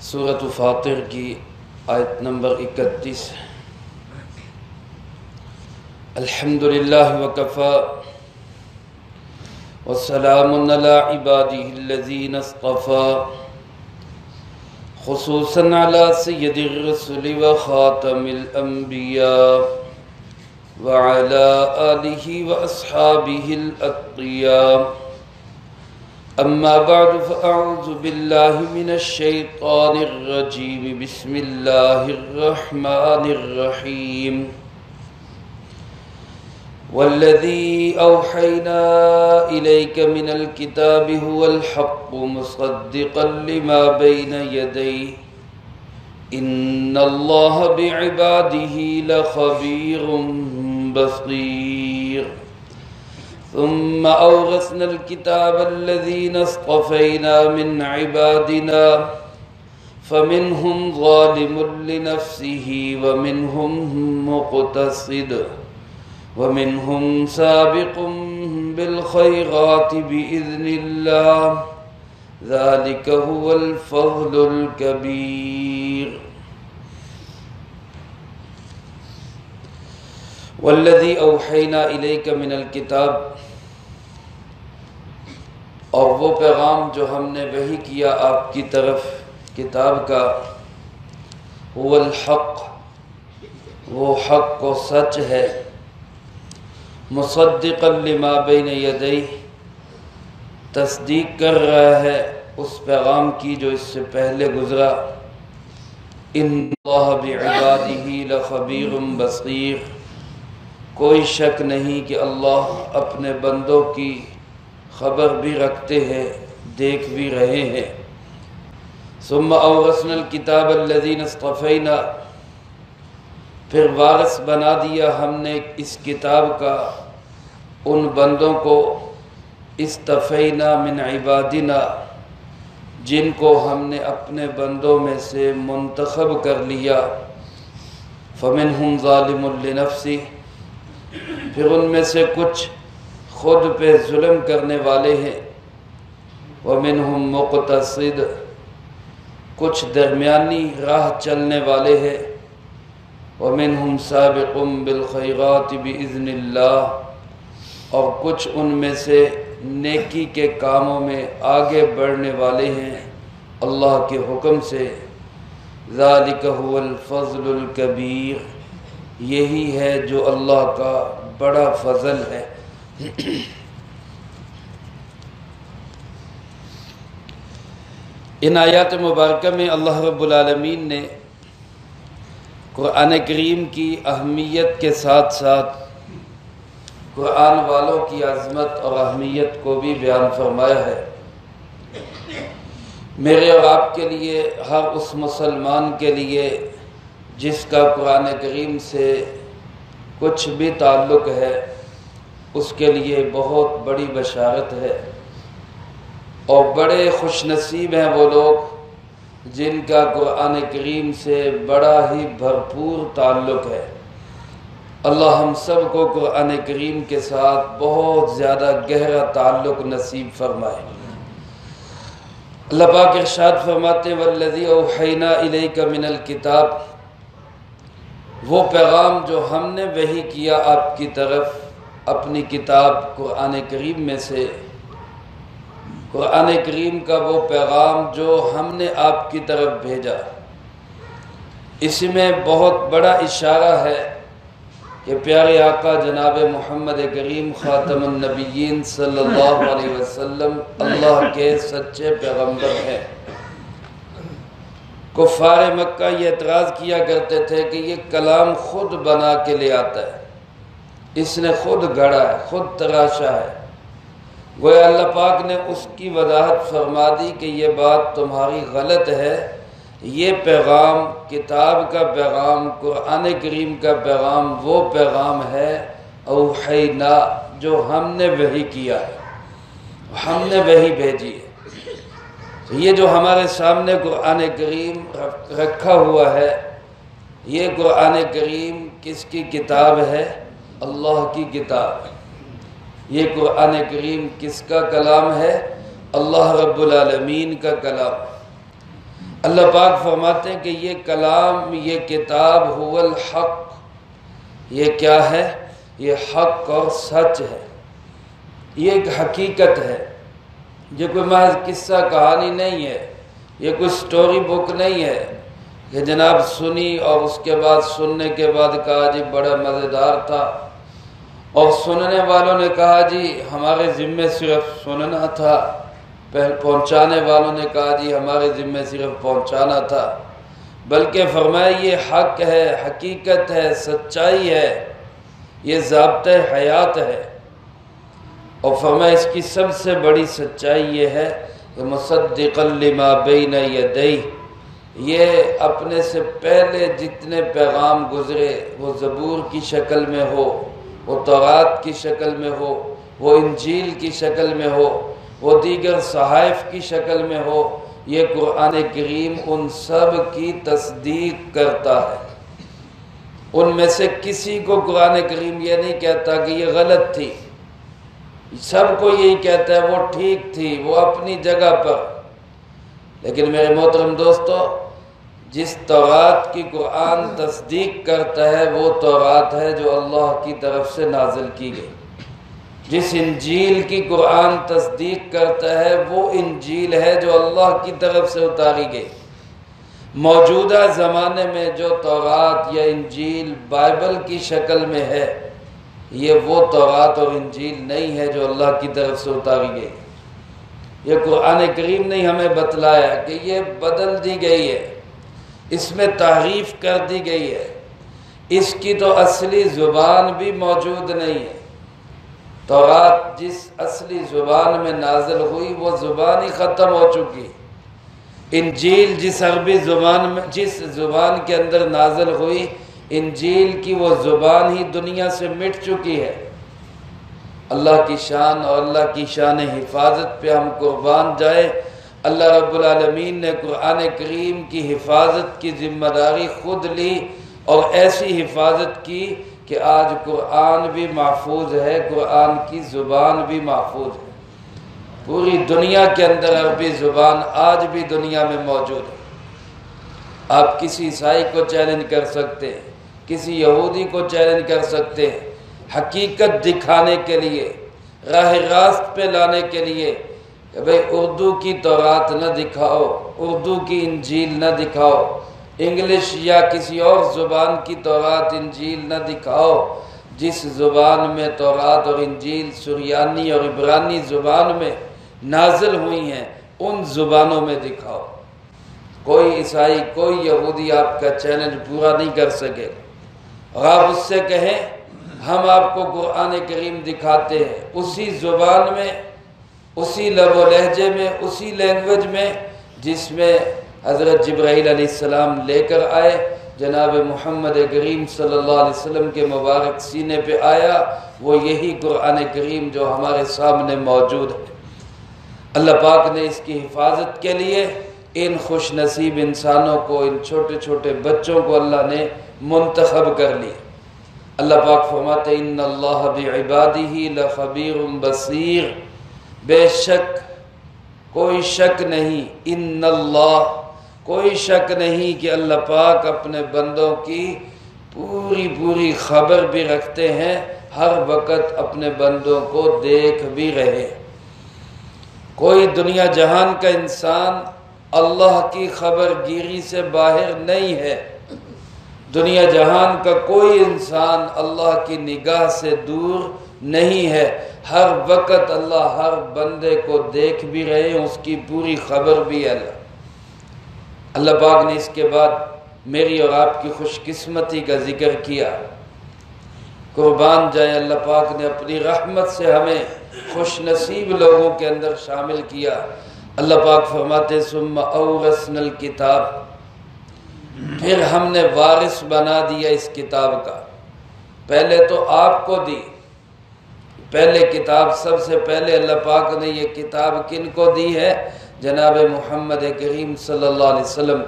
سورۃ فاطر کی آیت نمبر 31۔ الحمدللہ وکفی والسلام علی عبادہ الذین اصطفی، خصوصاً علی سید الرسل وخاتم الانبیاء وعلی آلہ واصحابہ الاتقیاء۔ اما بعد فاعوذ باللہ من الشیطان الرجیم، بسم اللہ الرحمن الرحیم۔ والذی اوحینا الیک من الکتاب هو الحق مصدقا لما بین یدیہ، ان اللہ بعبادہ لخبیر بصیر۔ ثم أورثنا الكتاب الذين اصطفينا من عبادنا فمنهم ظالم لنفسه ومنهم مقتصد ومنهم سابق بالخيرات بإذن الله، ذلك هو الفضل الكبير۔ والذی اوحینا الیک من الکتاب، اور وہ پیغام جو ہم نے وحی کیا آپ کی طرف کتاب کا، هو الحق، وہ حق و سچ ہے، مصدقا لما بین یدیہ، تصدیق کر رہا ہے اس پیغام کی جو اس سے پہلے گزرا، ان اللہ بعبادہ لخبیر بصیر، کوئی شک نہیں کہ اللہ اپنے بندوں کی خبر بھی رکھتے ہیں، دیکھ بھی رہے ہیں۔ ثم اورثنا الکتاب الذین اصطفینا، پھر وارث بنا دیا ہم نے اس کتاب کا ان بندوں کو، اصطفینا من عبادنا، جن کو ہم نے اپنے بندوں میں سے منتخب کر لیا۔ فمنہم ظالم لنفسہ، پھر ان میں سے کچھ خود پہ ظلم کرنے والے ہیں، وَمِنْهُمْ مُقْتَصِدٌ، کچھ درمیانی راہ چلنے والے ہیں، وَمِنْهُمْ سَابِقٌ بِالْخَيْرَاتِ بِإِذْنِ اللَّهِ، اور کچھ ان میں سے نیکی کے کاموں میں آگے بڑھنے والے ہیں اللہ کے حکم سے۔ ذَلِكَ هُوَ الْفَضْلُ الْكَبِيرُ، یہی ہے جو اللہ کا بڑا فضل ہے۔ ان آیات مبارکہ میں اللہ رب العالمین نے قرآن کریم کی اہمیت کے ساتھ ساتھ قرآن والوں کی عظمت اور اہمیت کو بھی بیان فرمایا ہے۔ میرے اور آپ کے لیے، ہر اس مسلمان کے لیے جس کا قرآن کریم سے کچھ بھی تعلق ہے، اس کے لیے بہت بڑی بشارت ہے، اور بڑے خوش نصیب ہیں وہ لوگ جن کا قرآن کریم سے بڑا ہی بھرپور تعلق ہے۔ اللہ ہم سب کو قرآن کریم کے ساتھ بہت زیادہ گہرا تعلق نصیب فرمائے۔ اللہ پاک ارشاد فرماتے ہیں، والذی اوحینا الیک من الکتاب، وہ پیغام جو ہم نے وحی کیا آپ کی طرف اپنی کتاب قرآن کریم میں سے، قرآن کریم کا وہ پیغام جو ہم نے آپ کی طرف بھیجا، اس میں بہت بڑا اشارہ ہے کہ پیارے آقا جناب محمد کریم خاتم النبیین صلی اللہ علیہ وسلم اللہ کے سچے پیغمبر ہیں۔ کفار مکہ یہ اعتراض کیا کرتے تھے کہ یہ کلام خود بنا کے لے آتا ہے، اس نے خود گھڑا ہے، خود تراشا ہے۔ گویا اللہ پاک نے اس کی وضاحت فرما دی کہ یہ بات تمہاری غلط ہے، یہ پیغام، کتاب کا پیغام، قرآن کریم کا پیغام وہ پیغام ہے اوحینا، جو ہم نے وحی کیا ہے، ہم نے وحی بھیجی ہے۔ یہ جو ہمارے سامنے قرآن کریم رکھا ہوا ہے، یہ قرآن کریم کس کی کتاب ہے؟ اللہ کی کتاب ہے۔ یہ قرآن کریم کس کا کلام ہے؟ اللہ رب العالمین کا کلام ہے۔ اللہ پاک فرماتے ہیں کہ یہ کلام، یہ کتاب هو الحق، یہ کیا ہے؟ یہ حق اور سچ ہے، یہ ایک حقیقت ہے، یہ کوئی محض قصہ کہانی نہیں ہے، یہ کوئی سٹوری بک نہیں ہے کہ جناب سنی اور اس کے بعد سننے کے بعد کہا جی بڑا مزیدار تھا، اور سننے والوں نے کہا جی ہمارے ذمے صرف سننا تھا، پہنچانے والوں نے کہا جی ہمارے ذمے صرف پہنچانا تھا، بلکہ فرمایا یہ حق ہے، حقیقت ہے، سچائی ہے، یہ ضابطۂ حیات ہے۔ اور فرمایا اس کی سب سے بڑی سچائی یہ ہے کہ مصدقا لما بین یدیہ، یہ اپنے سے پہلے جتنے پیغام گزرے، وہ زبور کی شکل میں ہو، وہ تورات کی شکل میں ہو، وہ انجیل کی شکل میں ہو، وہ دیگر صحائف کی شکل میں ہو، یہ قرآن کریم ان سب کی تصدیق کرتا ہے۔ ان میں سے کسی کو قرآن کریم یہ نہیں کہتا کہ یہ غلط تھی، سب کو یہی کہتا ہے وہ ٹھیک تھی، وہ اپنی جگہ پر۔ لیکن میرے محترم دوستو، جس تورات کی قرآن تصدیق کرتا ہے وہ تورات ہے جو اللہ کی طرف سے نازل کی گئی، جس انجیل کی قرآن تصدیق کرتا ہے وہ انجیل ہے جو اللہ کی طرف سے اتاری گئی۔ موجودہ زمانے میں جو تورات یا انجیل بائبل کی شکل میں ہے، یہ وہ تورات اور انجیل نہیں ہے جو اللہ کی طرف سے اتاری گئی۔ یہ قرآن کریم نے ہمیں بتلایا کہ یہ بدل دی گئی ہے، اس میں تحریف کر دی گئی ہے، اس کی تو اصلی زبان بھی موجود نہیں ہے۔ تورات جس اصلی زبان میں نازل ہوئی وہ زبان ہی ختم ہو چکی، انجیل جس عربی زبان میں، جس زبان کے اندر نازل ہوئی، انجیل کی وہ زبان ہی دنیا سے مٹ چکی ہے۔ اللہ کی شان اور اللہ کی شان حفاظت پہ ہم قربان جائے۔ اللہ رب العالمین نے قرآن کریم کی حفاظت کی ذمہ داری خود لی، اور ایسی حفاظت کی کہ آج قرآن بھی محفوظ ہے، قرآن کی زبان بھی محفوظ ہے۔ پوری دنیا کے اندر عربی زبان آج بھی دنیا میں موجود ہے۔ آپ کسی عیسائی کو چیلنج کر سکتے ہیں، کسی یہودی کو چیلنج کر سکتے ہیں، حقیقت دکھانے کے لیے، راہ راست پہ لانے کے لیے کہ بھئی اردو کی تورات نہ دکھاؤ، اردو کی انجیل نہ دکھاؤ، انگلش یا کسی اور زبان کی تورات انجیل نہ دکھاؤ، جس زبان میں تورات اور انجیل سریانی اور عبرانی زبان میں نازل ہوئی ہیں ان زبانوں میں دکھاؤ۔ کوئی عیسائی، کوئی یہودی آپ کا چیلنج پورا نہیں کر سکے۔ اور آپ اس سے کہیں ہم آپ کو قرآن کریم دکھاتے ہیں اسی زبان میں، اسی لب و لہجے میں، اسی لینگویج میں جس میں حضرت جبرائیل علیہ السلام لے کر آئے، جناب محمد کریم صلی اللہ علیہ وسلم کے مبارک سینے پہ آیا، وہ یہی قرآن کریم جو ہمارے سامنے موجود ہے۔ اللہ پاک نے اس کی حفاظت کے لیے ان خوش نصیب انسانوں کو، ان چھوٹے چھوٹے بچوں کو اللہ نے منتخب کر لی۔ اللہ پاک فرماتے ہیں ان اللہ بعبادہ لخبیر بصیر، بے شک کوئی شک نہیں، ان اللہ کوئی شک نہیں کہ اللہ پاک اپنے بندوں کی پوری خبر بھی رکھتے ہیں، ہر وقت اپنے بندوں کو دیکھ بھی رہے۔ کوئی دنیا جہان کا انسان اللہ کی خبر گیری سے باہر نہیں ہے، دنیا جہان کا کوئی انسان اللہ کی نگاہ سے دور نہیں ہے، ہر وقت اللہ ہر بندے کو دیکھ بھی رہے ہیں، اس کی پوری خبر بھی ہے۔ اللہ پاک نے اس کے بعد میری اور آپ کی خوش قسمتی کا ذکر کیا۔ قربان جائیں، اللہ پاک نے اپنی رحمت سے ہمیں خوش نصیب لوگوں کے اندر شامل کیا۔ اللہ پاک فرماتے ثم اورثنا الکتاب، پھر ہم نے وارث بنا دیا اس کتاب کا۔ پہلے تو آپ کو دی، پہلے کتاب سب سے پہلے اللہ پاک نے یہ کتاب کن کو دی ہے؟ جناب محمد کریم صلی اللہ علیہ وسلم۔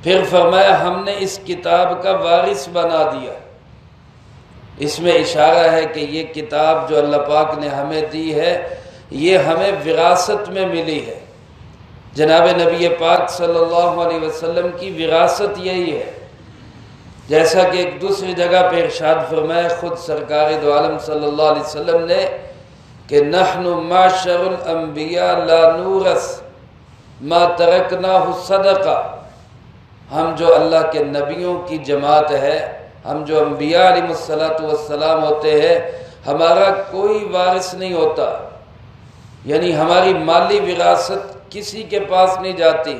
پھر فرمایا ہم نے اس کتاب کا وارث بنا دیا۔ اس میں اشارہ ہے کہ یہ کتاب جو اللہ پاک نے ہمیں دی ہے، یہ ہمیں وراثت میں ملی ہے۔ جناب نبی پاک صلی اللہ علیہ وسلم کی وراثت یہی ہے، جیسا کہ ایک دوسری جگہ پہ ارشاد فرمایا خود سرکار دو عالم صلی اللہ علیہ وسلم نے کہ نحن معشر الانبیاء لا نورث ما ترکناہ صدقہ، ہم جو اللہ کے نبیوں کی جماعت ہے، ہم جو انبیاء علیہ السلام ہوتے ہیں، ہمارا کوئی وارث نہیں ہوتا، یعنی ہماری مالی وراثت کسی کے پاس نہیں جاتی،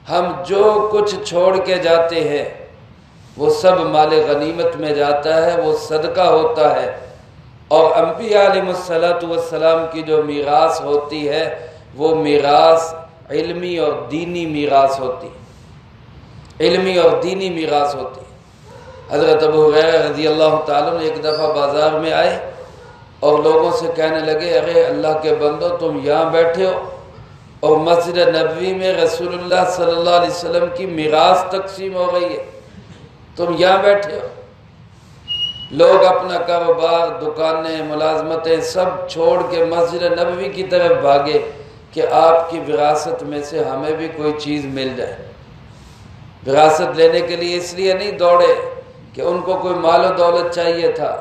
ہم جو کچھ چھوڑ کے جاتے ہیں وہ سب مال غنیمت میں جاتا ہے، وہ صدقہ ہوتا ہے۔ اور انبیاء علیہ السلام کی جو میراث ہوتی ہے وہ میراث علمی اور دینی میراث ہوتی ہے، علمی اور دینی میراث ہوتی ہے۔ حضرت ابو ہریرہ رضی اللہ تعالیٰ عنہ ایک دفعہ بازار میں آئے اور لوگوں سے کہنے لگے ارے اللہ کے بندو تم یہاں بیٹھے ہو اور مسجد نبوی میں رسول اللہ صلی اللہ علیہ وسلم کی میراث تقسیم ہو رہی ہے، تم یہاں بیٹھے ہو۔ لوگ اپنا کاروبار، دکانیں، ملازمتیں سب چھوڑ کے مسجد نبوی کی طرف بھاگے کہ آپ کی وراثت میں سے ہمیں بھی کوئی چیز مل جائے۔ وراثت لینے کے لیے اس لیے نہیں دوڑے کہ ان کو کوئی مال و دولت چاہیے تھا،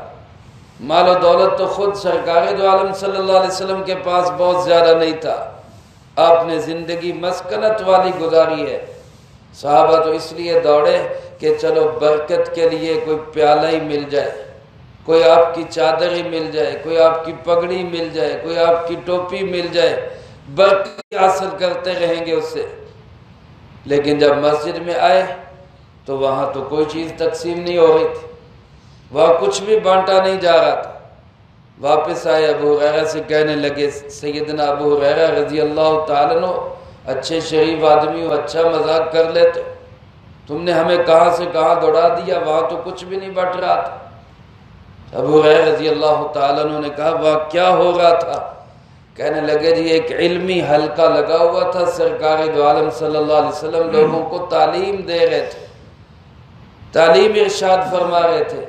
مال و دولت تو خود سرکار دو عالم صلی اللہ علیہ وسلم کے پاس بہت زیادہ نہیں تھا، آپ نے زندگی مسکنت والی گزاری ہے۔ صحابہ تو اس لیے دوڑے کہ چلو برکت کے لیے کوئی پیالہ ہی مل جائے، کوئی آپ کی چادر ہی مل جائے، کوئی آپ کی پگڑی مل جائے، کوئی آپ کی ٹوپی مل جائے، برکت حاصل کرتے رہیں گے اس سے۔ لیکن جب مسجد میں آئے تو وہاں تو کوئی چیز تقسیم نہیں ہو رہی تھی، وہاں کچھ بھی بانٹا نہیں جا رہا تھا۔ واپس آئے ابو ہریرہ سے کہنے لگے سیدنا ابو ہریرہ رضی اللہ تعالیٰ عنہ اچھے شریف آدمی ہو، اچھا مذاق کر لیتے، تم نے ہمیں کہاں سے کہاں دوڑا دیا، وہاں تو کچھ بھی نہیں بٹ رہا تھا۔ ابو ہریرہ رضی اللہ تعالیٰ عنہ نے کہا وہاں کیا ہو رہا تھا؟ کہنے لگے جی ایک علمی حلقہ لگا ہوا تھا، سرکار دو عالم صلی اللہ علیہ وسلم لوگوں کو تعلیم دے رہے تھے، تعلیم ارشاد فرما رہے تھے۔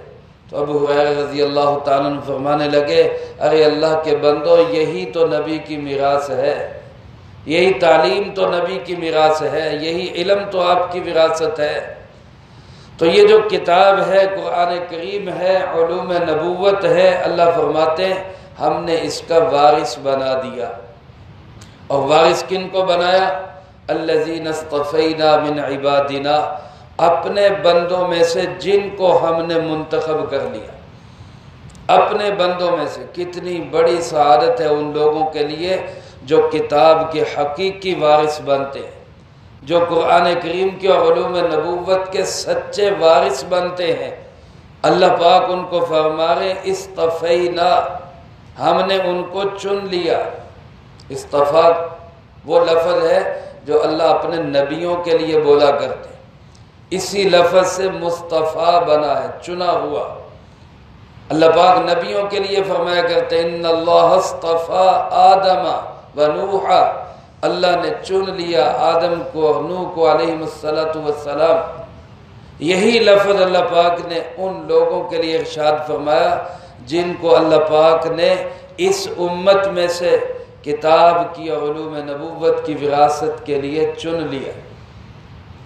تو ابو ہریرہ رضی اللہ تعالیٰ عنہ فرمانے لگے ارے اللہ کے بندو یہی تو نبی کی میراث ہے، یہی تعلیم تو نبی کی میراث ہے، یہی علم تو آپ کی وراثت ہے۔ تو یہ جو کتاب ہے قرآن کریم ہے، علوم نبوت ہے، اللہ فرماتے ہیں ہم نے اس کا وارث بنا دیا۔ اور وارث کن کو بنایا؟ الذین اصطفینا من عبادنا، اپنے بندوں میں سے جن کو ہم نے منتخب کر لیا، اپنے بندوں میں سے۔ کتنی بڑی سعادت ہے ان لوگوں کے لیے جو کتاب کے حقیقی وارث بنتے ہیں، جو قرآن کریم کے علوم نبوت کے سچے وارث بنتے ہیں۔ اللہ پاک ان کو فرما رہے اصطفینا، ہم نے ان کو چن لیا۔ اصطفا وہ لفظ ہے جو اللہ اپنے نبیوں کے لیے بولا کرتے ہیں، اسی لفظ سے مصطفیٰ بنا ہے، چنا ہوا۔ اللہ پاک نبیوں کے لیے فرمایا کرتے ہیں ان اللہ اصطفیٰ آدم و نوح، اللہ نے چن لیا آدم کو اور نوح کو علیہ السلام۔ یہی لفظ اللہ پاک نے ان لوگوں کے لیے ارشاد فرمایا جن کو اللہ پاک نے اس امت میں سے کتاب کی اور علوم نبوت کی وراثت کے لیے چن لیا۔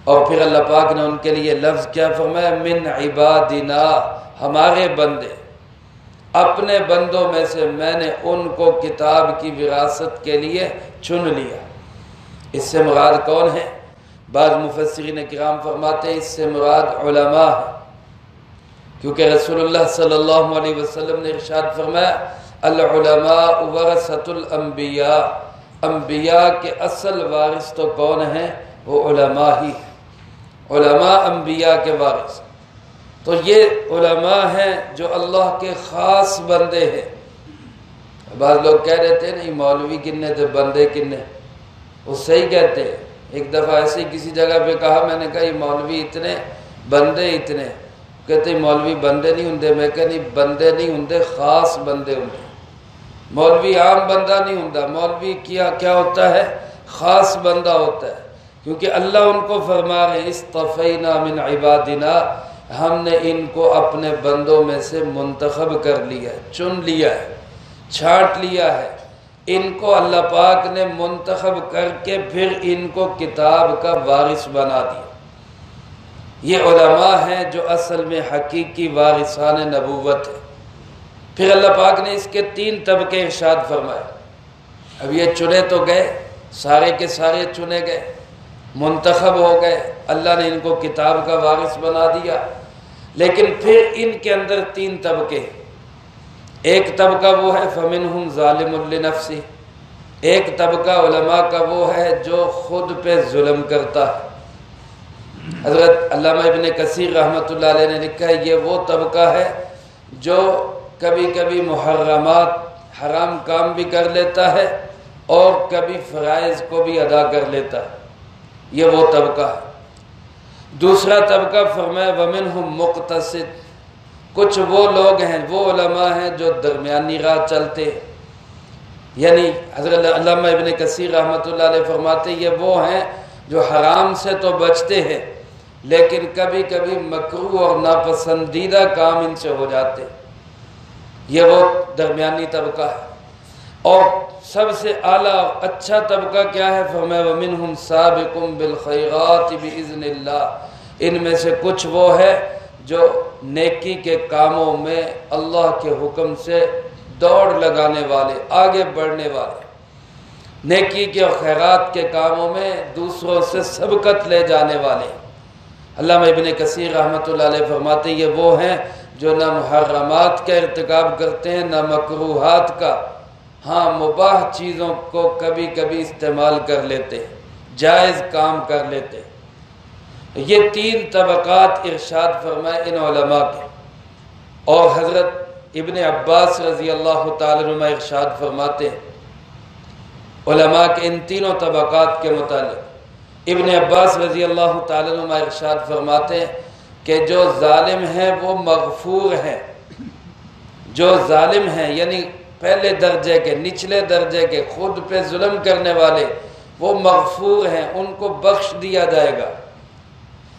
اور پھر اللہ پاک نے ان کے لیے لفظ کیا فرمایا؟ من عبادنا، ہمارے بندے، اپنے بندوں میں سے میں نے ان کو کتاب کی وراثت کے لیے چن لیا۔ اس سے مراد کون ہے؟ بعض مفسرین کرام فرماتے ہیں اس سے مراد علماء ہے، کیونکہ رسول اللہ صلی اللہ علیہ وسلم نے ارشاد فرمایا العلماء ورثۃ الانبیاء، انبیاء کے اصل وارث تو کون ہیں؟ وہ علماء ہی ہیں، علماء انبیاء کے وارث۔ تو یہ علماء ہیں جو اللہ کے خاص بندے ہیں۔ بعض لوگ کہہ رہے تھے نہیں مولوی کنے تھے بندے کنے، وہ صحیح کہتے ہیں۔ ایک دفعہ ایسے کسی جگہ پہ کہا، میں نے کہا یہ مولوی اتنے بندے اتنے، کہتے مولوی بندے نہیں ہوندے، میں کہا نہیں بندے نہیں ہوندے، خاص بندے ہوندے۔ مولوی عام بندہ نہیں ہوندا، مولوی کیا ہوتا ہے؟ خاص بندہ ہوتا ہے، کیونکہ اللہ ان کو فرما رہے ہیں اصطفینا من عبادنا، ہم نے ان کو اپنے بندوں میں سے منتخب کر لیا ہے، چن لیا ہے، چھانٹ لیا ہے، ان کو اللہ پاک نے منتخب کر کے پھر ان کو کتاب کا وارث بنا دیا۔ یہ علماء ہیں جو اصل میں حقیقی وارثان نبوت ہے۔ پھر اللہ پاک نے اس کے 3 طبقے ارشاد فرمائے۔ اب یہ چنے تو گئے، سارے کے سارے چنے گئے، منتخب ہو گئے، اللہ نے ان کو کتاب کا وارث بنا دیا، لیکن پھر ان کے اندر 3 طبقے ہیں۔ ایک طبقہ وہ ہے فَمِنْهُمْ ظَالِمٌ لِنَفْسِهِ، ایک طبقہ علماء کا وہ ہے جو خود پہ ظلم کرتا ہے۔ حضرت علامہ ابن کثیر رحمۃ اللہ علیہ نے لکھا ہے یہ وہ طبقہ ہے جو کبھی کبھی محرمات حرام کام بھی کر لیتا ہے اور کبھی فرائض کو بھی ادا کر لیتا ہے، یہ وہ طبقہ ہے۔ دوسرا طبقہ فرمایا وَمِنْهُمْ مُقْتَصِدٌ، کچھ وہ لوگ ہیں، وہ علماء ہیں جو درمیانی راہ چلتے ہیں، یعنی حضرت علامہ ابن کثیر رحمۃ اللہ علیہ فرماتے ہیں یہ وہ ہیں جو حرام سے تو بچتے ہیں لیکن کبھی کبھی مکروہ اور ناپسندیدہ کام ان سے ہو جاتے ہیں، یہ وہ درمیانی طبقہ ہے۔ اور سب سے اعلیٰ اچھا طبقہ کیا ہے؟ فرمایا وَمِنْهُمْ سَابِقٌ بِالْخَيْرَاتِ بِإِذْنِ اللَّهِ، ان میں سے کچھ وہ ہے جو نیکی کے کاموں میں اللہ کے حکم سے دوڑ لگانے والے، آگے بڑھنے والے، نیکی کے اور خیرات کے کاموں میں دوسروں سے سبقت لے جانے والے۔ علامہ ابن کثیر رحمۃ اللہ علیہ فرماتے یہ وہ ہیں جو نہ محرمات کا ارتکاب کرتے ہیں نہ مکروہات کا، ہاں مباح چیزوں کو کبھی کبھی استعمال کر لیتے ہیں، جائز کام کر لیتے ہیں۔ یہ 3 طبقات ارشاد فرمائے ان علماء کے۔ اور حضرت ابن عباس رضی اللہ تعالیٰ عنہ ارشاد فرماتے ہیں علماء کے ان 3 طبقات کے متعلق۔ ابن عباس رضی اللہ تعالیٰ عنہ ارشاد فرماتے ہیں کہ جو ظالم ہیں وہ مغفور ہیں، جو ظالم ہیں یعنی پہلے درجے کے، نچلے درجے کے، خود پہ ظلم کرنے والے، وہ مغفور ہیں، ان کو بخش دیا جائے گا۔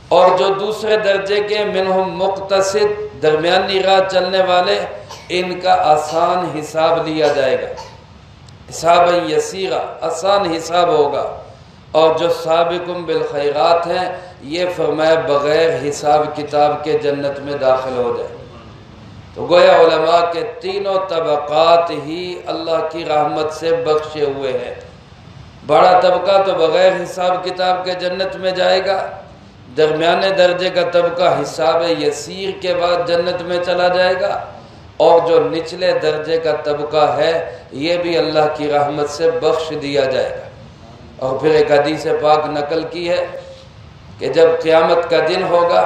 اور جو دوسرے درجے کے منہم مقتصد، درمیانی راہ چلنے والے، ان کا آسان حساب لیا جائے گا، حساب یسیرہ، آسان حساب ہوگا۔ اور جو سابقون بالخیرات ہیں یہ فرمایا بغیر حساب کتاب کے جنت میں داخل ہو جائے۔ تو گویا علماء کے 3 طبقات ہی اللہ کی رحمت سے بخشے ہوئے ہیں۔ بڑا طبقہ تو بغیر حساب کتاب کے جنت میں جائے گا، درمیانے درجے کا طبقہ حساب یسیر کے بعد جنت میں چلا جائے گا، اور جو نچلے درجے کا طبقہ ہے یہ بھی اللہ کی رحمت سے بخش دیا جائے گا۔ اور پھر ایک حدیث پاک نقل کی ہے کہ جب قیامت کا دن ہوگا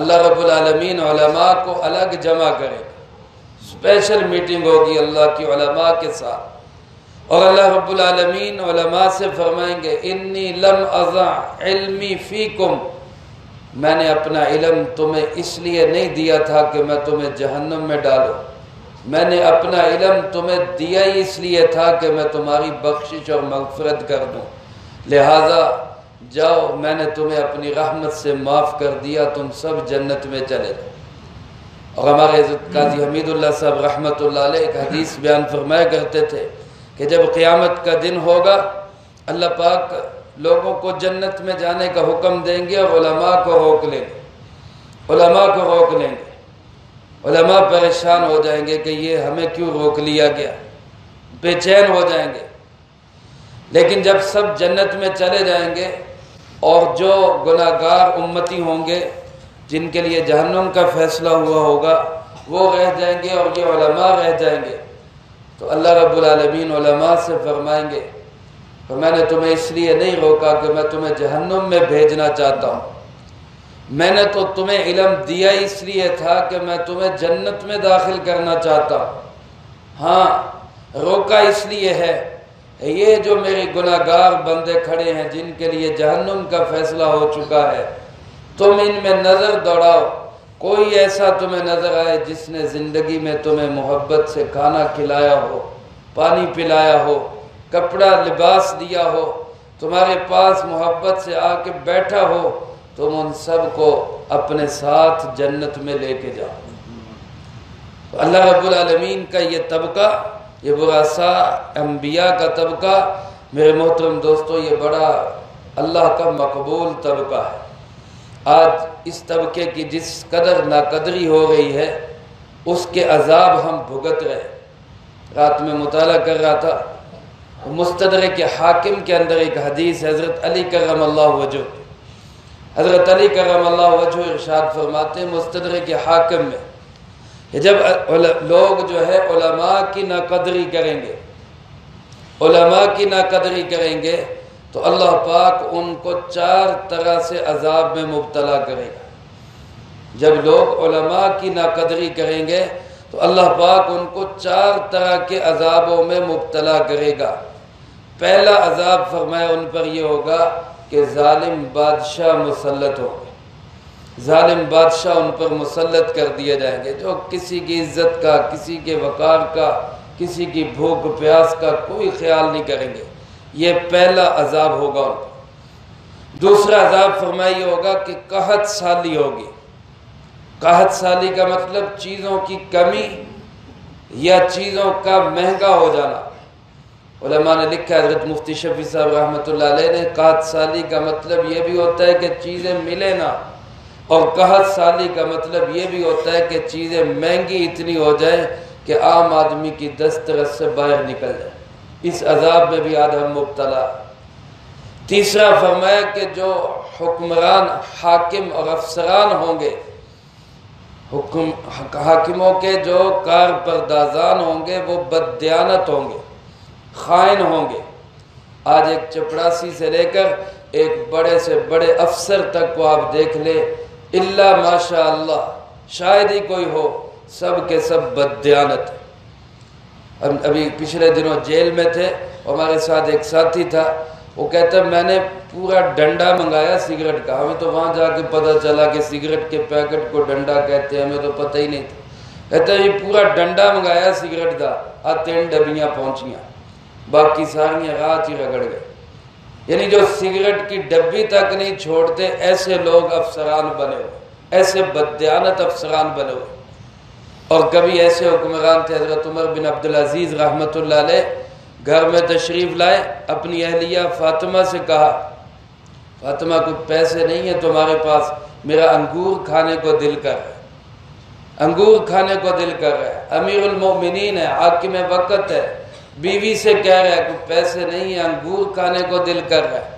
اللہ رب العالمین علماء کو الگ جمع کرے گا، اسپیشل میٹنگ ہوگی اللہ کی علماء کے ساتھ، اور اللہ رب العالمین علماء سے فرمائیں گے انی لم اضع علمی فیکم، میں نے اپنا علم تمہیں اس لیے نہیں دیا تھا کہ میں تمہیں جہنم میں ڈالوں، میں نے اپنا علم تمہیں دیا ہی اس لیے تھا کہ میں تمہاری بخشش اور مغفرت کر دوں، لہٰذا جاؤ میں نے تمہیں اپنی رحمت سے معاف کر دیا، تم سب جنت میں چلے جاؤ۔ اور ہمارے قاضی حمید اللہ صاحب رحمۃ اللہ علیہ ایک حدیث بیان فرمایا کرتے تھے کہ جب قیامت کا دن ہوگا اللہ پاک لوگوں کو جنت میں جانے کا حکم دیں گے اور علماء کو روک لیں گے، علماء کو روک لیں گے۔ علماء پریشان ہو جائیں گے کہ یہ ہمیں کیوں روک لیا گیا، بے چین ہو جائیں گے۔ لیکن جب سب جنت میں چلے جائیں گے اور جو گناہگار امتی ہوں گے جن کے لیے جہنم کا فیصلہ ہوا ہوگا وہ رہ جائیں گے اور یہ علماء رہ جائیں گے، تو اللہ رب العالمین علماء سے فرمائیں گے کہ میں نے تمہیں اس لیے نہیں روکا کہ میں تمہیں جہنم میں بھیجنا چاہتا ہوں، میں نے تو تمہیں علم دیا اس لیے تھا کہ میں تمہیں جنت میں داخل کرنا چاہتا ہوں، ہاں روکا اس لیے ہے یہ جو میرے گناہگار بندے کھڑے ہیں جن کے لیے جہنم کا فیصلہ ہو چکا ہے، تم ان میں نظر دوڑاؤ، کوئی ایسا تمہیں نظر آئے جس نے زندگی میں تمہیں محبت سے کھانا کھلایا ہو، پانی پلایا ہو، کپڑا لباس دیا ہو، تمہارے پاس محبت سے آ کے بیٹھا ہو، تم ان سب کو اپنے ساتھ جنت میں لے کے جاؤ۔ اللہ رب العالمین کا یہ طبقہ یہ ورثاء انبیاء کا طبقہ میرے محترم دوستو یہ بڑا اللہ کا مقبول طبقہ ہے۔ آج اس طبقے کی جس قدر ناقدری ہو رہی ہے اس کے عذاب ہم بھگت رہے۔ رات میں مطالعہ کر رہا تھا، مستدرک حاکم کے اندر ایک حدیث حضرت علی کرم اللہ وجہ، حضرت علی کرم اللہ وجہ ارشاد فرماتے ہیں مستدرک حاکم میں کہ جب لوگ جو ہے علماء کی ناقدری کریں گے، علماء کی ناقدری کریں گے تو اللہ پاک ان کو 4 طرح سے عذاب میں مبتلا کرے گا۔ جب لوگ علماء کی ناقدری کریں گے تو اللہ پاک ان کو 4 طرح کے عذابوں میں مبتلا کرے گا۔ پہلا عذاب فرمایا ان پر یہ ہوگا کہ ظالم بادشاہ مسلط ہوں گے، ظالم بادشاہ ان پر مسلط کر دیے جائیں گے، جو کسی کی عزت کا، کسی کے وقار کا، کسی کی بھوک پیاس کا کوئی خیال نہیں کریں گے۔ یہ پہلا عذاب ہوگا ان پر۔ دوسرا عذاب فرمایا یہ ہوگا کہ قحط سالی ہوگی۔ قحط سالی کا مطلب چیزوں کی کمی یا چیزوں کا مہنگا ہو جانا۔ علماء نے لکھا، حضرت مفتی شفیع صاحب رحمۃ اللہ علیہ نے، قحط سالی کا مطلب یہ بھی ہوتا ہے کہ چیزیں ملے نہ، اور قحط سالی کا مطلب یہ بھی ہوتا ہے کہ چیزیں مہنگی اتنی ہو جائیں کہ عام آدمی کی دسترس سے باہر نکل جائے۔ اس عذاب میں بھی آج ہم مبتلا۔ تیسرا فرمایا کہ جو حکمران، حاکم اور افسران ہوں گے، حاکموں کے جو کار پردازان ہوں گے وہ بددیانت ہوں گے، خائن ہوں گے۔ آج ایک چپڑاسی سے لے کر ایک بڑے سے بڑے افسر تک کو آپ دیکھ لیں، الا ماشاء اللہ شاید ہی کوئی ہو، سب کے سب بددیانت ہیں۔ ابھی پچھلے دنوں جیل میں تھے، ہمارے ساتھ ایک ساتھی تھا، وہ کہتا میں نے پورا ڈنڈا منگایا سگریٹ کا، ہمیں تو وہاں جا کے پتہ چلا کہ سگریٹ کے پیکٹ کو ڈنڈا کہتے ہیں، ہمیں تو پتہ ہی نہیں تھا۔ کہتا یہ پورا ڈنڈا منگایا سگریٹ کا، 3 ڈبیاں پہنچیاں، باقی ساریاں رات ہی رگڑ گئے۔ یعنی جو سگریٹ کی ڈبی تک نہیں چھوڑتے، ایسے لوگ افسران بنے ہوئے، ایسے بددیانت افسران بنے ہوئے۔ اور کبھی ایسے حکمران تھے، حضرت عمر بن عبدالعزیز رحمۃ اللہ علیہ گھر میں تشریف لائے، اپنی اہلیہ فاطمہ سے کہا، فاطمہ کچھ پیسے نہیں ہیں تمہارے پاس، میرا انگور کھانے کو دل کر رہا ہے، انگور کھانے کو دل کر رہا ہے، امیر المومنین ہے، حاکم وقت ہے، بیوی سے کہہ رہا ہے کچھ پیسے نہیں ہیں، انگور کھانے کو دل کر رہا ہے۔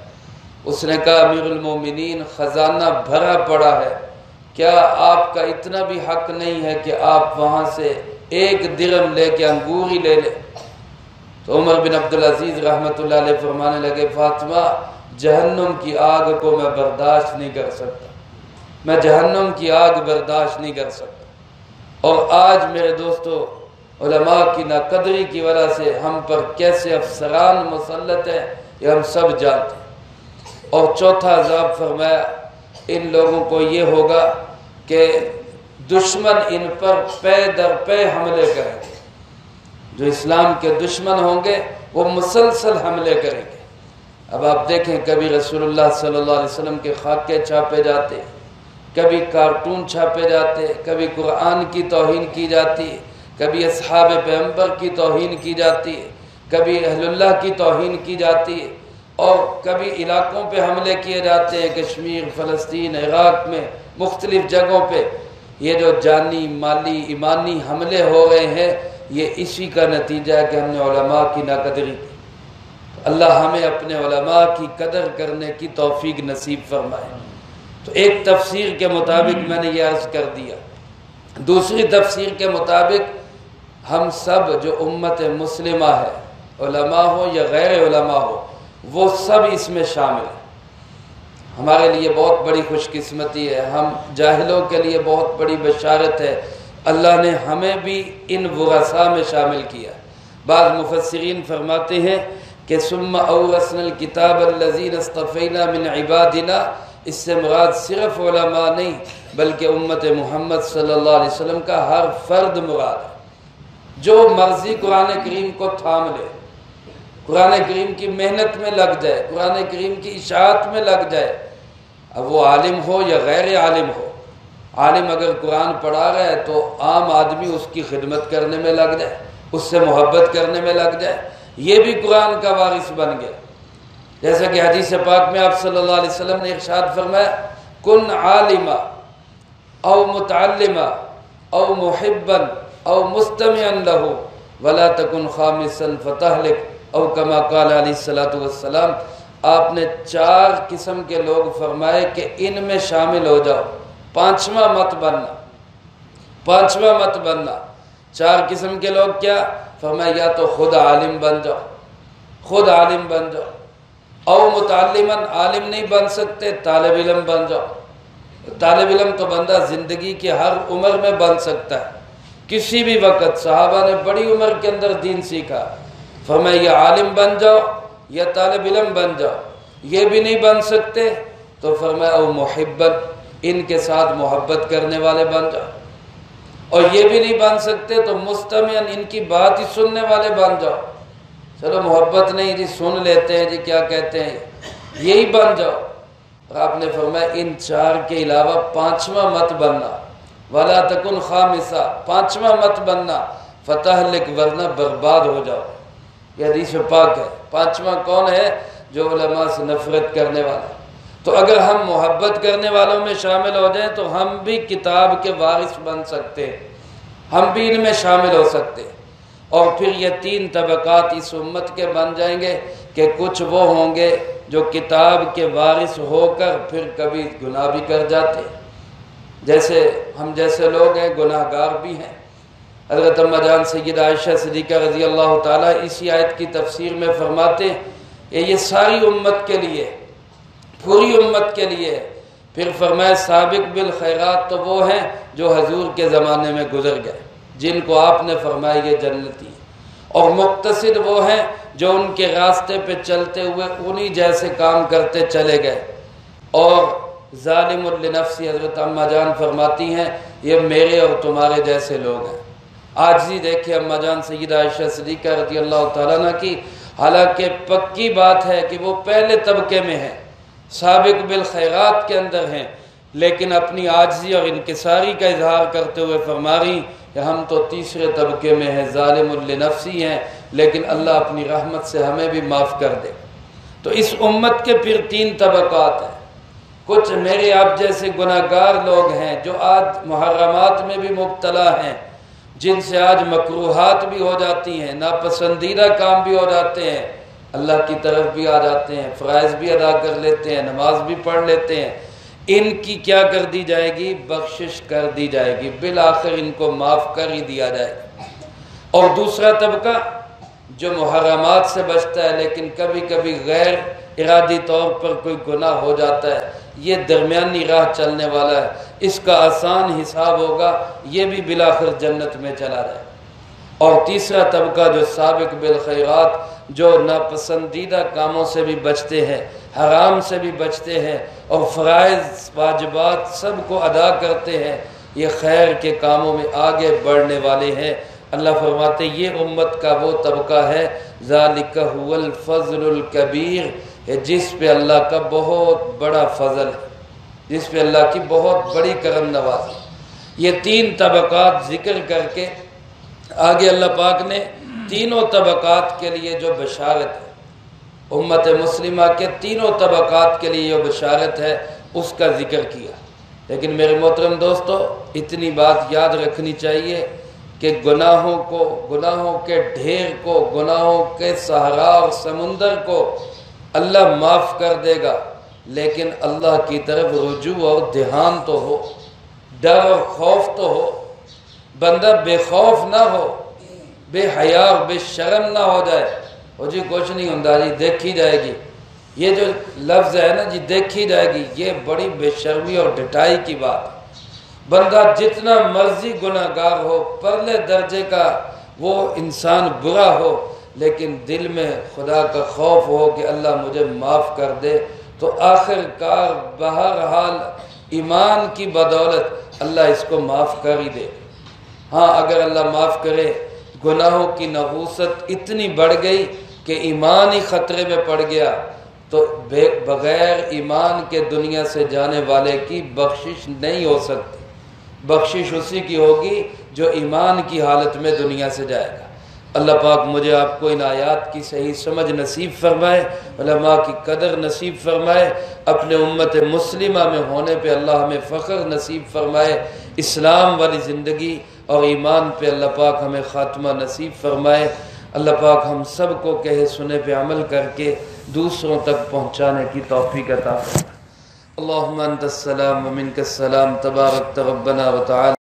اس نے کہا امیر المومنین خزانہ بھرا پڑا ہے، کیا آپ کا اتنا بھی حق نہیں ہے کہ آپ وہاں سے 1 درہم لے کے انگور ہی لے لیں؟ تو عمر بن عبدالعزیز رحمۃ اللہ علیہ فرمانے لگے، فاطمہ جہنم کی آگ کو میں برداشت نہیں کر سکتا، میں جہنم کی آگ برداشت نہیں کر سکتا۔ اور آج میرے دوستو علماء کی ناقدری کی وجہ سے ہم پر کیسے افسران مسلط ہیں یہ ہم سب جانتے ہیں۔ اور چوتھا عذاب فرمایا ان لوگوں کو یہ ہوگا کہ دشمن ان پر پے در پے حملے کریں گے، جو اسلام کے دشمن ہوں گے وہ مسلسل حملے کریں گے۔ اب آپ دیکھیں کبھی رسول اللہ صلی اللہ علیہ وسلم کے خاکے چھاپے جاتے، کبھی کارٹون چھاپے جاتے، کبھی قرآن کی توہین کی جاتی، کبھی اصحاب پیغمبر کی توہین کی جاتی، کبھی اہل اللہ کی توہین کی جاتی، اور کبھی علاقوں پہ حملے کیے جاتے ہیں، کشمیر، فلسطین، عراق میں مختلف جگہوں پہ۔ یہ جو جانی، مالی، ایمانی حملے ہو رہے ہیں یہ اسی کا نتیجہ ہے کہ ہم نے علماء کی ناقدری کی۔ اللہ ہمیں اپنے علماء کی قدر کرنے کی توفیق نصیب فرمائے۔ تو ایک تفسیر کے مطابق میں نے یہ عرض کر دیا، دوسری تفسیر کے مطابق ہم سب جو امت مسلمہ ہے، علماء ہو یا غیر علماء ہو، وہ سب اس میں شامل ہیں۔ ہمارے لیے بہت بڑی خوش قسمتی ہے، ہم جاہلوں کے لیے بہت بڑی بشارت ہے، اللہ نے ہمیں بھی ان ورثاء میں شامل کیا۔ بعض مفسرین فرماتے ہیں کہ ثم اورثنا الکتاب الذین اصطفینا من عبادنا، اس سے مراد صرف علماء نہیں بلکہ امت محمد صلی اللہ علیہ وسلم کا ہر فرد مراد ہے، جو مرضی قرآن کریم کو تھام لے، قرآن کریم کی محنت میں لگ جائے، قرآن کریم کی اشاعت میں لگ جائے، اب وہ عالم ہو یا غیر عالم ہو۔ عالم اگر قرآن پڑھا رہا ہے تو عام آدمی اس کی خدمت کرنے میں لگ جائے، اس سے محبت کرنے میں لگ جائے، یہ بھی قرآن کا وارث بن گیا۔ جیسا کہ حدیث پاک میں آپ صلی اللہ علیہ وسلم نے ارشاد فرمایا، کن عالما او متعلما او محبا او مستمعا لہ ولا تکن خامسا فتہلک، او کما قال علیہ الصلوۃ والسلام۔ آپ نے 4 قسم کے لوگ فرمائے کہ ان میں شامل ہو جاؤ، پانچواں مت بننا، پانچواں مت بننا۔ 4 قسم کے لوگ کیا فرمایا؟ یا تو خود عالم بن جاؤ، خود عالم بن جاؤ، او متعلما، عالم نہیں بن سکتے طالب علم بن جاؤ۔ طالب علم تو بندہ زندگی کی ہر عمر میں بن سکتا ہے، کسی بھی وقت۔ صحابہ نے بڑی عمر کے اندر دین سیکھا، فرمایا یا عالم بن جاؤ یا طالب علم بن جاؤ۔ یہ بھی نہیں بن سکتے تو فرمایا او محبت، ان کے ساتھ محبت کرنے والے بن جاؤ۔ اور یہ بھی نہیں بن سکتے تو مستمعن، ان کی بات ہی سننے والے بن جاؤ۔ چلو محبت نہیں جی، سن لیتے ہیں جی کیا کہتے ہیں، یہی بن جاؤ۔ اور آپ نے فرمایا ان 4 کے علاوہ 5واں مت بننا، ولا تکن خامسا، 5واں مت بننا، فتہلک، ورنہ برباد ہو جاؤ۔ یہ حدیث پاک ہے۔ 5واں کون ہے؟ جو علماء سے نفرت کرنے والا۔ تو اگر ہم محبت کرنے والوں میں شامل ہو جائیں تو ہم بھی کتاب کے وارث بن سکتے ہیں، ہم بھی ان میں شامل ہو سکتے ہیں۔ اور پھر یہ 3 طبقات اس امت کے بن جائیں گے کہ کچھ وہ ہوں گے جو کتاب کے وارث ہو کر پھر کبھی گناہ بھی کر جاتے ہیں، جیسے ہم جیسے لوگ ہیں، گناہ گار بھی ہیں۔ حضرت اماں جان سیدہ عائشہ صدیقہ رضی اللہ تعالیٰ اسی آیت کی تفسیر میں فرماتے ہیں کہ یہ ساری امت کے لیے، پوری امت کے لیے۔ پھر فرمایا سابق بالخیرات تو وہ ہیں جو حضور کے زمانے میں گزر گئے، جن کو آپ نے فرمایا یہ جنتی ہیں، اور مقتصد وہ ہیں جو ان کے راستے پہ چلتے ہوئے انہی جیسے کام کرتے چلے گئے، اور ظالم لنفسی، حضرت اماں جان فرماتی ہیں یہ میرے اور تمہارے جیسے لوگ ہیں۔ عاجزی دیکھیں اماں جان سیدہ عائشہ صدیقہ رضی اللہ تعالیٰ عنہ کی، حالانکہ پکی بات ہے کہ وہ پہلے طبقے میں ہیں، سابق بالخیرات کے اندر ہیں، لیکن اپنی عاجزی اور انکساری کا اظہار کرتے ہوئے فرما رہی کہ ہم تو تیسرے طبقے میں ہیں، ظالم لنفسی ہیں، لیکن اللہ اپنی رحمت سے ہمیں بھی معاف کر دے۔ تو اس امت کے پھر 3 طبقات ہیں۔ کچھ میرے آپ جیسے گناہگار لوگ ہیں جو آج محرمات میں بھی مبتلا ہیں، جن سے آج مکروہات بھی ہو جاتی ہیں، ناپسندیدہ کام بھی ہو جاتے ہیں، اللہ کی طرف بھی آ جاتے ہیں، فرائض بھی ادا کر لیتے ہیں، نماز بھی پڑھ لیتے ہیں۔ ان کی کیا کر دی جائے گی؟ بخشش کر دی جائے گی، بالآخر ان کو معاف کر ہی دیا جائے گا۔ اور دوسرا طبقہ جو محرمات سے بچتا ہے لیکن کبھی کبھی غیر ارادی طور پر کوئی گناہ ہو جاتا ہے، یہ درمیانی راہ چلنے والا ہے، اس کا آسان حساب ہوگا، یہ بھی بالآخر جنت میں چلا جائے۔ اور تیسرا طبقہ جو سابق بالخیرات، جو ناپسندیدہ کاموں سے بھی بچتے ہیں، حرام سے بھی بچتے ہیں، اور فرائض واجبات سب کو ادا کرتے ہیں، یہ خیر کے کاموں میں آگے بڑھنے والے ہیں۔ اللہ فرماتے یہ امت کا وہ طبقہ ہے، ذالک هو الفضل الکبیر، جس پہ اللہ کا بہت بڑا فضل ہے، جس پہ اللہ کی بہت بڑی کرم نوازی۔ یہ 3 طبقات ذکر کر کے آگے اللہ پاک نے تینوں طبقات کے لیے جو بشارت ہے، امت مسلمہ کے تینوں طبقات کے لیے جو بشارت ہے اس کا ذکر کیا۔ لیکن میرے محترم دوستو، اتنی بات یاد رکھنی چاہیے کہ گناہوں کو، گناہوں کے ڈھیر کو، گناہوں کے صحرا اور سمندر کو اللہ معاف کر دے گا، لیکن اللہ کی طرف رجوع اور دھیان تو ہو، ڈر اور خوف تو ہو، بندہ بے خوف نہ ہو، بے حیا اور بے شرم نہ ہو جائے، وہ جی کچھ نہیں ہوندا جی دیکھی جائے گی، یہ جو لفظ ہے نا جی دیکھی جائے گی، یہ بڑی بے شرمی اور ڈٹائی کی بات ہے۔ بندہ جتنا مرضی گناہ گار ہو، پرلے درجے کا وہ انسان برا ہو، لیکن دل میں خدا کا خوف ہو کہ اللہ مجھے معاف کر دے، تو آخر کار بہرحال ایمان کی بدولت اللہ اس کو معاف کر ہی دے۔ ہاں اگر اللہ معاف کرے، گناہوں کی نحوست اتنی بڑھ گئی کہ ایمان ہی خطرے میں پڑ گیا، تو بغیر ایمان کے دنیا سے جانے والے کی بخشش نہیں ہو سکتی۔ بخشش اسی کی ہوگی جو ایمان کی حالت میں دنیا سے جائے گا۔ اللہ پاک مجھے آپ کو ان آیات کی صحیح سمجھ نصیب فرمائے، علماء کی قدر نصیب فرمائے، اپنے امت مسلمہ میں ہونے پہ اللہ ہمیں فخر نصیب فرمائے، اسلام والی زندگی اور ایمان پہ اللہ پاک ہمیں خاتمہ نصیب فرمائے۔ اللہ پاک ہم سب کو کہے سنے پہ عمل کر کے دوسروں تک پہنچانے کی توفیق عطا فرمائے۔ اللہم انت السلام ومنک السلام تبارک ربنا وتعالی۔